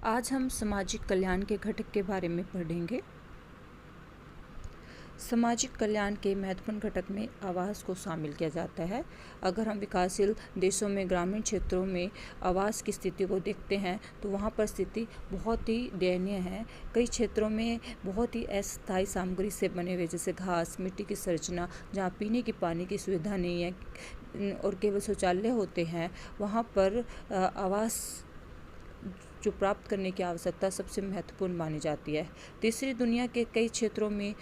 आज हम सामाजिक कल्याण के घटक के बारे में पढ़ेंगे। सामाजिक कल्याण के महत्वपूर्ण घटक में आवास को शामिल किया जाता है। अगर हम विकासशील देशों में ग्रामीण क्षेत्रों में आवास की स्थिति को देखते हैं तो वहाँ पर स्थिति बहुत ही दयनीय है। कई क्षेत्रों में बहुत ही अस्थायी सामग्री से बने हुए जैसे घास, मिट्टी की संरचना, जहाँ पीने की पानी की सुविधा नहीं है और केवल शौचालय होते हैं, वहाँ पर आवास जो प्राप्त करने की आवश्यकता सबसे महत्वपूर्ण मानी जाती है। तीसरी दुनिया के कई क्षेत्रों में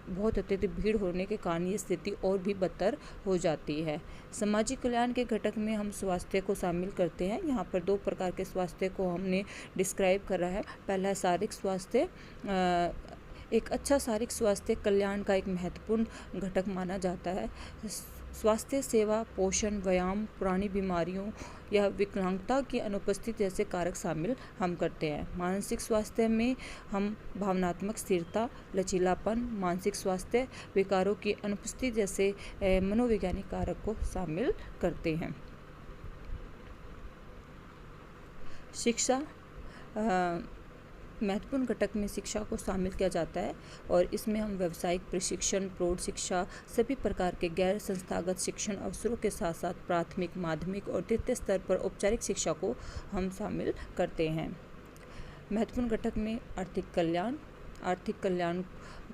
बहुत अत्यधिक भीड़ होने के कारण ये स्थिति और भी बदतर हो जाती है। सामाजिक कल्याण के घटक में हम स्वास्थ्य को शामिल करते हैं। यहाँ पर 2 प्रकार के स्वास्थ्य को हमने डिस्क्राइब करा है। पहला है शारीरिक स्वास्थ्य। एक अच्छा शारीरिक स्वास्थ्य कल्याण का एक महत्वपूर्ण घटक माना जाता है। स्वास्थ्य सेवा, पोषण, व्यायाम, पुरानी बीमारियों या विकलांगता की अनुपस्थिति जैसे कारक शामिल हम करते हैं। मानसिक स्वास्थ्य में हम भावनात्मक स्थिरता, लचीलापन, मानसिक स्वास्थ्य, विकारों की अनुपस्थिति जैसे मनोवैज्ञानिक कारक को शामिल करते हैं। शिक्षा महत्वपूर्ण घटक में शिक्षा को शामिल किया जाता है और इसमें हम व्यावसायिक प्रशिक्षण, प्रौढ़ शिक्षा, सभी प्रकार के गैर संस्थागत शिक्षण अवसरों के साथ साथ प्राथमिक, माध्यमिक और तृतीय स्तर पर औपचारिक शिक्षा को हम शामिल करते हैं। महत्वपूर्ण घटक में आर्थिक कल्याण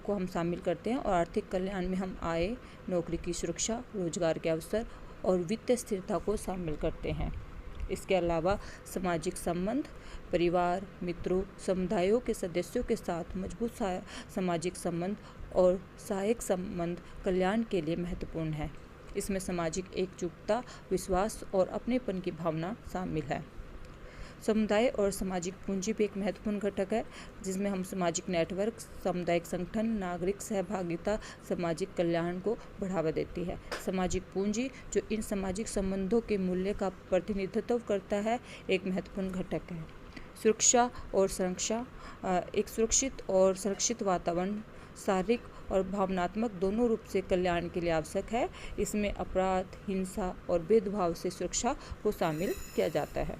को हम शामिल करते हैं और आर्थिक कल्याण में हम आय, नौकरी की सुरक्षा, रोजगार के अवसर और वित्तीय स्थिरता को शामिल करते हैं। इसके अलावा सामाजिक संबंध, परिवार, मित्रों, समुदायों के सदस्यों के साथ मजबूत सामाजिक संबंध और सहायक संबंध कल्याण के लिए महत्वपूर्ण है। इसमें सामाजिक एकजुटता, विश्वास और अपनेपन की भावना शामिल है। समुदाय और सामाजिक पूंजी भी एक महत्वपूर्ण घटक है, जिसमें हम सामाजिक नेटवर्क, सामुदायिक संगठन, नागरिक सहभागिता सामाजिक कल्याण को बढ़ावा देती है। सामाजिक पूंजी जो इन सामाजिक संबंधों के मूल्य का प्रतिनिधित्व करता है, एक महत्वपूर्ण घटक है। सुरक्षा और संरक्षा, एक सुरक्षित और सुरक्षित वातावरण शारीरिक और भावनात्मक दोनों रूप से कल्याण के लिए आवश्यक है। इसमें अपराध, हिंसा और भेदभाव से सुरक्षा को शामिल किया जाता है।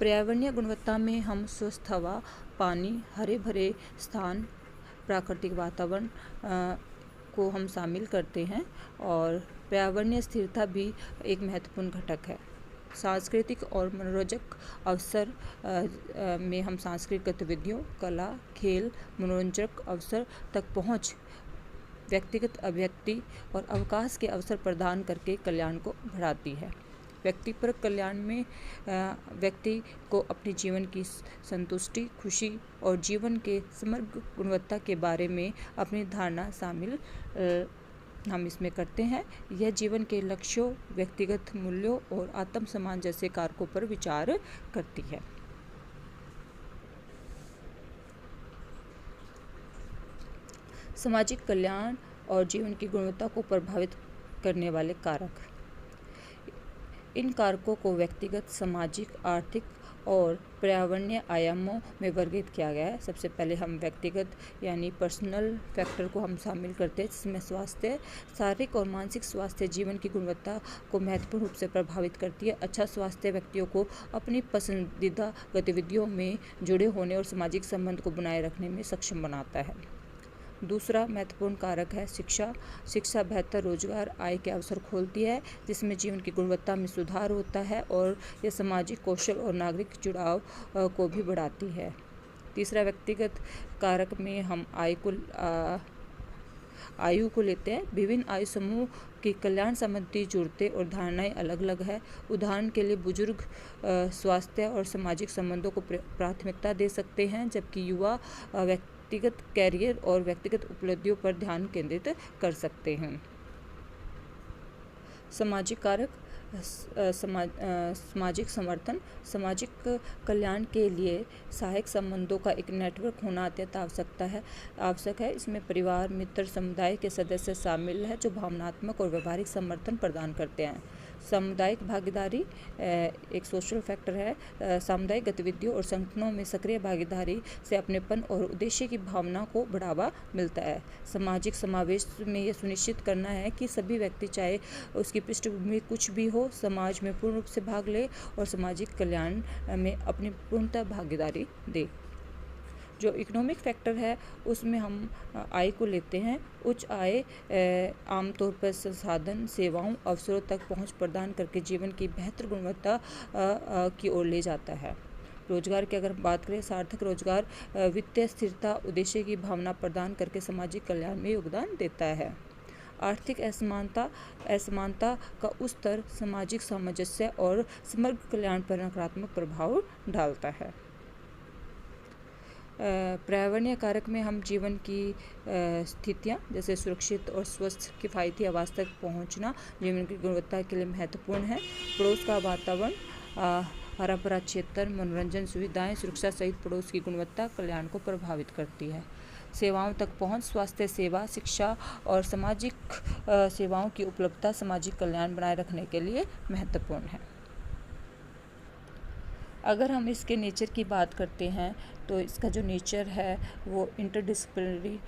पर्यावरणीय गुणवत्ता में हम स्वस्थ हवा, पानी, हरे भरे स्थान, प्राकृतिक वातावरण को हम शामिल करते हैं और पर्यावरणीय स्थिरता भी एक महत्वपूर्ण घटक है। सांस्कृतिक और मनोरंजक अवसर में हम सांस्कृतिक गतिविधियों, कला, खेल, मनोरंजक अवसर तक पहुँच, व्यक्तिगत अभिव्यक्ति और अवकाश के अवसर प्रदान करके कल्याण को बढ़ाती है। व्यक्तिपरक कल्याण में व्यक्ति को अपने जीवन की संतुष्टि, खुशी और जीवन के समग्र गुणवत्ता के बारे में अपनी धारणा शामिल हम इसमें करते हैं। यह जीवन के लक्ष्यों, व्यक्तिगत मूल्यों और आत्मसम्मान जैसे कारकों पर विचार करती है। सामाजिक कल्याण और जीवन की गुणवत्ता को प्रभावित करने वाले कारक। इन कारकों को व्यक्तिगत, सामाजिक, आर्थिक और पर्यावरणीय आयामों में वर्गीकृत किया गया है। सबसे पहले हम व्यक्तिगत यानी पर्सनल फैक्टर को हम शामिल करते हैं, जिसमें स्वास्थ्य, शारीरिक और मानसिक स्वास्थ्य जीवन की गुणवत्ता को महत्वपूर्ण रूप से प्रभावित करती है। अच्छा स्वास्थ्य व्यक्तियों को अपनी पसंदीदा गतिविधियों में जुड़े होने और सामाजिक संबंध को बनाए रखने में सक्षम बनाता है। दूसरा महत्वपूर्ण कारक है शिक्षा बेहतर रोजगार, आय के अवसर खोलती है, जिसमें जीवन की गुणवत्ता में सुधार होता है और यह सामाजिक कौशल और नागरिक जुड़ाव को भी बढ़ाती है। तीसरा व्यक्तिगत कारक में हम आयु को लेते हैं। विभिन्न आयु समूह की कल्याण संबंधी जरूरतें और धारणाएं अलग अलग है। उदाहरण के लिए बुजुर्ग स्वास्थ्य और सामाजिक संबंधों को प्राथमिकता दे सकते हैं, जबकि युवा व्यक्तिगत कैरियर और व्यक्तिगत उपलब्धियों पर ध्यान केंद्रित कर सकते हैं। सामाजिक कारक, सामाजिक समर्थन, सामाजिक कल्याण के लिए सहायक संबंधों का एक नेटवर्क होना अत्यंत आवश्यक है। इसमें परिवार, मित्र, समुदाय के सदस्य शामिल हैं जो भावनात्मक और व्यवहारिक समर्थन प्रदान करते हैं। सामुदायिक भागीदारी एक सोशल फैक्टर है। सामुदायिक गतिविधियों और संगठनों में सक्रिय भागीदारी से अपनेपन और उद्देश्य की भावना को बढ़ावा मिलता है। सामाजिक समावेश में यह सुनिश्चित करना है कि सभी व्यक्ति, चाहे उसकी पृष्ठभूमि कुछ भी हो, समाज में पूर्ण रूप से भाग ले और सामाजिक कल्याण में अपनी पूर्णतः भागीदारी दे। जो इकोनॉमिक फैक्टर है उसमें हम आय को लेते हैं। उच्च आय आमतौर पर संसाधन, सेवाओं, अवसरों तक पहुंच प्रदान करके जीवन की बेहतर गुणवत्ता की ओर ले जाता है। रोजगार की अगर बात करें, सार्थक रोजगार वित्तीय स्थिरता, उद्देश्य की भावना प्रदान करके सामाजिक कल्याण में योगदान देता है। आर्थिक असमानता का उस स्तर सामाजिक सामंजस्य और समग्र कल्याण पर नकारात्मक प्रभाव डालता है। पर्यावरणीय कारक में हम जीवन की स्थितियाँ जैसे सुरक्षित और स्वस्थ किफ़ायती आवास तक पहुँचना जीवन की गुणवत्ता के लिए महत्वपूर्ण है। पड़ोस का वातावरण, हरा भरा क्षेत्र, मनोरंजन सुविधाएं, सुरक्षा सहित पड़ोस की गुणवत्ता कल्याण को प्रभावित करती है। सेवाओं तक पहुँच, स्वास्थ्य सेवा, शिक्षा और सामाजिक सेवाओं की उपलब्धता सामाजिक कल्याण बनाए रखने के लिए महत्वपूर्ण है। अगर हम इसके नेचर की बात करते हैं तो इसका जो नेचर है वो इंटरडिसिप्लिनरी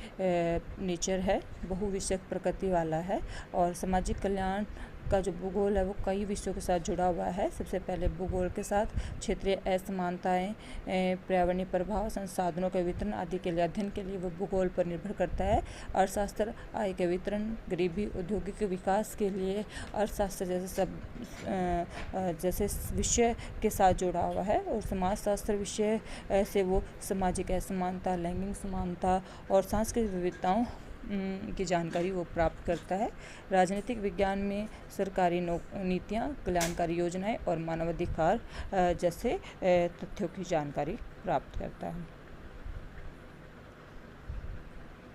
नेचर है, बहुविषयक प्रकृति वाला है। और सामाजिक कल्याण का जो भूगोल है वो कई विषयों के साथ जुड़ा हुआ है। सबसे पहले भूगोल के साथ क्षेत्रीय असमानताएं, पर्यावरणीय प्रभाव, संसाधनों के वितरण आदि के लिए अध्ययन के लिए वो भूगोल पर निर्भर करता है। अर्थशास्त्र आय के वितरण, गरीबी, औद्योगिक विकास के लिए अर्थशास्त्र जैसे विषय के साथ जुड़ा हुआ है। और समाजशास्त्र विषय से वो सामाजिक असमानता, लैंगिक समानता और सांस्कृतिक विविधताओं की जानकारी वो प्राप्त करता है। राजनीतिक विज्ञान में सरकारी नीतियाँ, कल्याणकारी योजनाएं और मानवाधिकार जैसे तथ्यों की जानकारी प्राप्त करता है।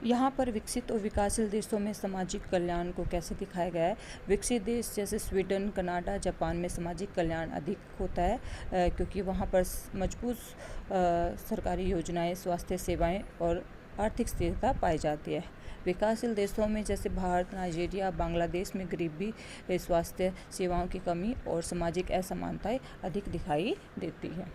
यहाँ पर विकसित और विकासशील देशों में सामाजिक कल्याण को कैसे दिखाया गया है। विकसित देश जैसे स्वीडन, कनाडा, जापान में सामाजिक कल्याण अधिक होता है क्योंकि वहाँ पर मजबूत सरकारी योजनाएं, स्वास्थ्य सेवाएं और आर्थिक स्थिरता पाई जाती है। विकासशील देशों में जैसे भारत, नाइजीरिया, बांग्लादेश में गरीबी, स्वास्थ्य सेवाओं की कमी और सामाजिक असमानताएं अधिक दिखाई देती है।